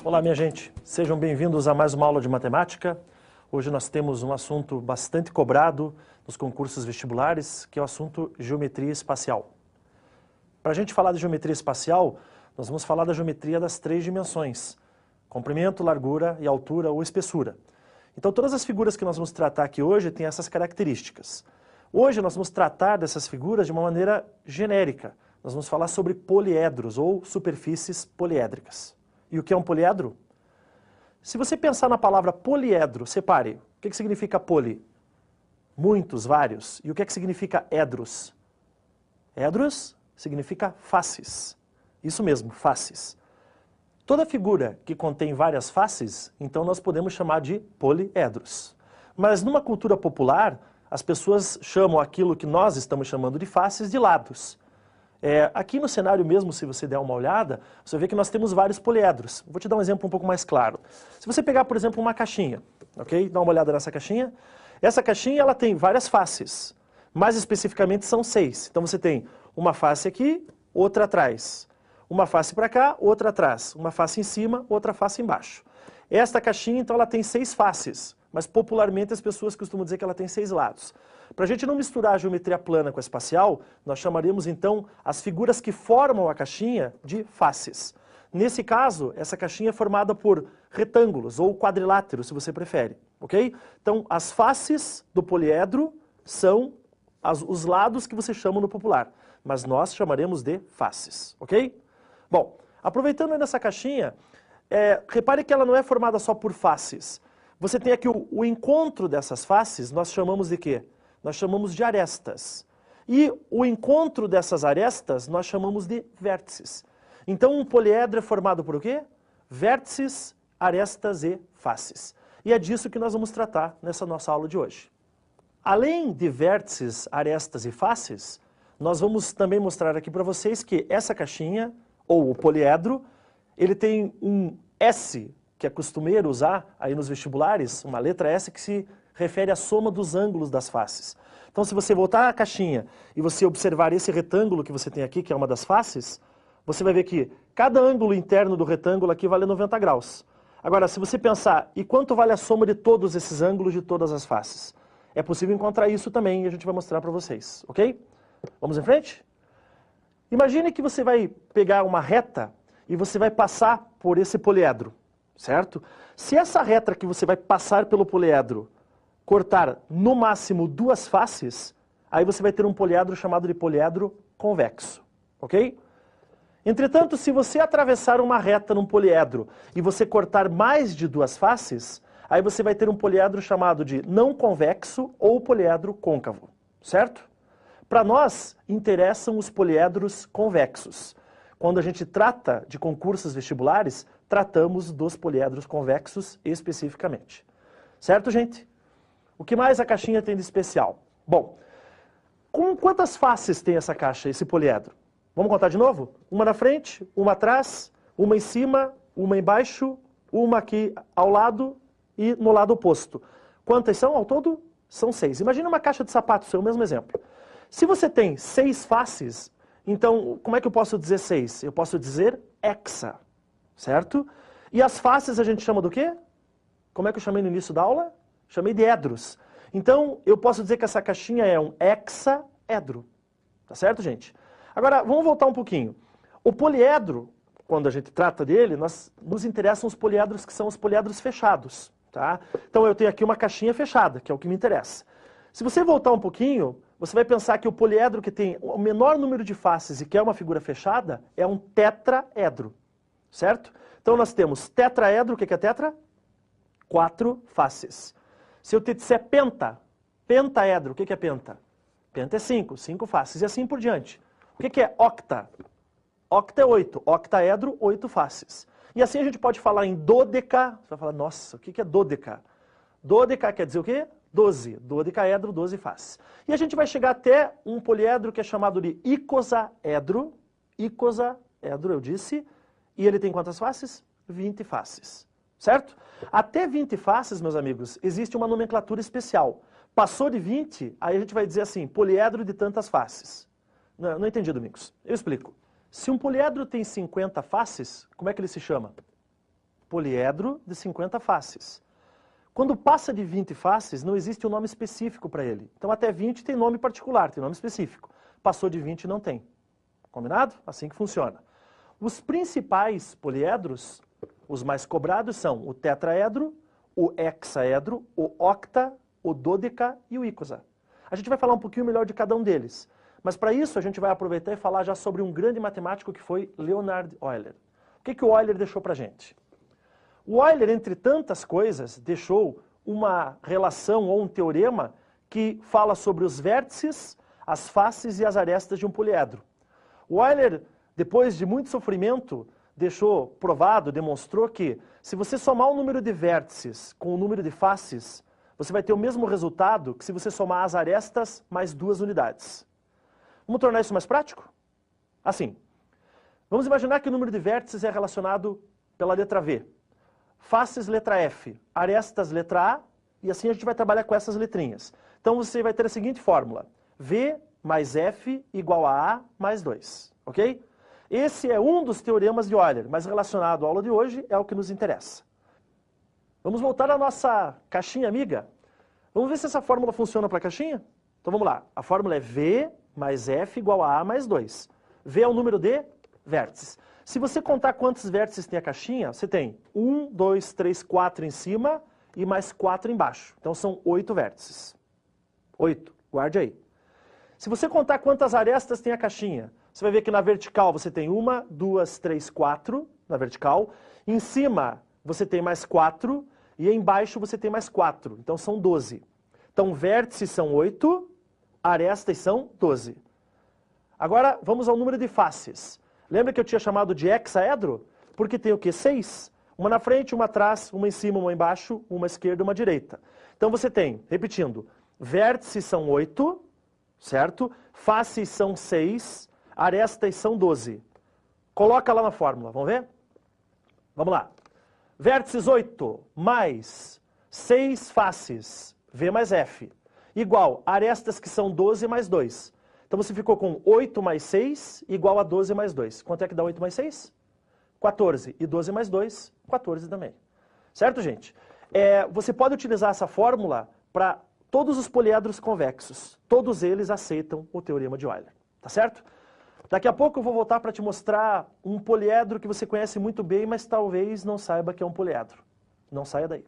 Olá, minha gente. Sejam bem-vindos a mais uma aula de matemática. Hoje nós temos um assunto bastante cobrado nos concursos vestibulares, que é o assunto geometria espacial. Para a gente falar de geometria espacial, nós vamos falar da geometria das 3 dimensões: comprimento, largura e altura ou espessura. Então, todas as figuras que nós vamos tratar aqui hoje têm essas características. Hoje nós vamos tratar dessas figuras de uma maneira genérica. Nós vamos falar sobre poliedros ou superfícies poliédricas. E o que é um poliedro? Se você pensar na palavra poliedro, separe. O que significa poli? Muitos, vários. E o que significa edros? Edros significa faces. Isso mesmo, faces. Toda figura que contém várias faces, então nós podemos chamar de poliedros. Mas numa cultura popular, as pessoas chamam aquilo que nós estamos chamando de faces de lados. Aqui no cenário mesmo, se você der uma olhada, você vai ver que nós temos vários poliedros. Vou te dar um exemplo um pouco mais claro. Se você pegar, por exemplo, uma caixinha, ok? Dá uma olhada nessa caixinha. Essa caixinha ela tem várias faces. Mais especificamente são 6. Então você tem uma face aqui, outra atrás. Uma face para cá, outra atrás. Uma face em cima, outra face embaixo. Esta caixinha, então, ela tem 6 faces. Mas popularmente as pessoas costumam dizer que ela tem 6 lados. Para a gente não misturar a geometria plana com a espacial, nós chamaremos então as figuras que formam a caixinha de faces. Nesse caso, essa caixinha é formada por retângulos ou quadriláteros, se você prefere, ok? Então, as faces do poliedro são os lados que você chama no popular, mas nós chamaremos de faces, ok? Bom, aproveitando aí nessa caixinha, repare que ela não é formada só por faces. Você tem aqui o encontro dessas faces, nós chamamos de quê? Nós chamamos de arestas. E o encontro dessas arestas nós chamamos de vértices. Então um poliedro é formado por o quê? Vértices, arestas e faces. E é disso que nós vamos tratar nessa nossa aula de hoje. Além de vértices, arestas e faces, nós vamos também mostrar aqui para vocês que essa caixinha, ou o poliedro, ele tem um S, que é costumeiro usar aí nos vestibulares, uma letra S que se refere à soma dos ângulos das faces. Então, se você voltar à caixinha e você observar esse retângulo que você tem aqui, que é uma das faces, você vai ver que cada ângulo interno do retângulo aqui vale 90 graus. Agora, se você pensar, e quanto vale a soma de todos esses ângulos de todas as faces? É possível encontrar isso também e a gente vai mostrar para vocês, ok? Vamos em frente? Imagine que você vai pegar uma reta e você vai passar por esse poliedro, certo? Se essa reta que você vai passar pelo poliedro cortar no máximo 2 faces, aí você vai ter um poliedro chamado de poliedro convexo, ok? Entretanto, se você atravessar uma reta num poliedro e você cortar mais de 2 faces, aí você vai ter um poliedro chamado de não convexo ou poliedro côncavo, certo? Para nós, interessam os poliedros convexos. Quando a gente trata de concursos vestibulares, tratamos dos poliedros convexos especificamente. Certo, gente? O que mais a caixinha tem de especial? Bom, com quantas faces tem essa caixa, esse poliedro? Vamos contar de novo? Uma na frente, uma atrás, uma em cima, uma embaixo, uma aqui ao lado e no lado oposto. Quantas são ao todo? São 6. Imagina uma caixa de sapatos, é o mesmo exemplo. Se você tem 6 faces, então como é que eu posso dizer 6? Eu posso dizer hexa, certo? E as faces a gente chama do quê? Como é que eu chamei no início da aula? Chamei de edros. Então, eu posso dizer que essa caixinha é um hexaedro. Tá certo, gente? Agora, vamos voltar um pouquinho. O poliedro, quando a gente trata dele, nos interessam os poliedros que são os poliedros fechados. Tá? Então, eu tenho aqui uma caixinha fechada, que é o que me interessa. Se você voltar um pouquinho, você vai pensar que o poliedro que tem o menor número de faces e que é uma figura fechada é um tetraedro. Certo? Então, nós temos tetraedro, o que é tetra? 4 faces. Se eu te disser pentaedro, o que é penta? Penta é 5 faces, e assim por diante. O que é octa? Octa é 8, octaedro, 8 faces. E assim a gente pode falar em dôdeca, você vai falar, nossa, o que é dôdeca? Dôdeca quer dizer o quê? 12, dodecaedro, 12 faces. E a gente vai chegar até um poliedro que é chamado de icosaedro, eu disse, e ele tem quantas faces? 20 faces. Certo? Até 20 faces, meus amigos, existe uma nomenclatura especial. Passou de 20, aí a gente vai dizer assim, poliedro de tantas faces. Não entendi, Domingos. Eu explico. Se um poliedro tem 50 faces, como é que ele se chama? poliedro de 50 faces. Quando passa de 20 faces, não existe um nome específico para ele. Então até 20 tem nome particular, tem nome específico. Passou de 20 não tem. Combinado? Assim que funciona. Os principais poliedros, os mais cobrados são o tetraedro, o hexaedro, o octa, o dôdeca e o ícosa. A gente vai falar um pouquinho melhor de cada um deles. Mas para isso a gente vai aproveitar e falar já sobre um grande matemático que foi Leonhard Euler. O que o Euler deixou para a gente? O Euler, entre tantas coisas, deixou uma relação ou um teorema que fala sobre os vértices, as faces e as arestas de um poliedro. O Euler, depois de muito sofrimento, deixou provado, demonstrou que se você somar o número de vértices com o número de faces, você vai ter o mesmo resultado que se você somar as arestas mais 2 unidades. Vamos tornar isso mais prático? Assim, vamos imaginar que o número de vértices é relacionado pela letra V. Faces, letra F. Arestas, letra A. E assim a gente vai trabalhar com essas letrinhas. Então você vai ter a seguinte fórmula. V mais F igual a A mais 2. Ok? Esse é um dos teoremas de Euler, mas relacionado à aula de hoje é o que nos interessa. Vamos voltar à nossa caixinha amiga. Vamos ver se essa fórmula funciona para a caixinha? Então vamos lá. A fórmula é V mais F igual a A mais 2. V é o número de vértices. Se você contar quantos vértices tem a caixinha, você tem 1, 2, 3, 4 em cima e mais 4 embaixo. Então são 8 vértices. 8, guarde aí. Se você contar quantas arestas tem a caixinha, você vai ver que na vertical você tem 1, 2, 3, 4 na vertical. Em cima você tem mais 4 e embaixo você tem mais 4. Então são 12. Então vértices são 8, arestas são 12. Agora vamos ao número de faces. Lembra que eu tinha chamado de hexaedro? Porque tem o quê? 6. Uma na frente, uma atrás, uma em cima, uma embaixo, uma esquerda e uma direita. Então você tem, repetindo, vértices são 8, certo? Faces são 6, arestas são 12. Coloca lá na fórmula, vamos ver? Vamos lá. Vértices 8 mais 6 faces, V mais F, igual arestas que são 12 mais 2. Então você ficou com 8 mais 6 igual a 12 mais 2. Quanto é que dá 8 mais 6? 14. E 12 mais 2, 14 também. Certo, gente? Você pode utilizar essa fórmula para todos os poliedros convexos. Todos eles aceitam o teorema de Euler. Tá certo? Daqui a pouco eu vou voltar para te mostrar um poliedro que você conhece muito bem, mas talvez não saiba que é um poliedro. Não saia daí.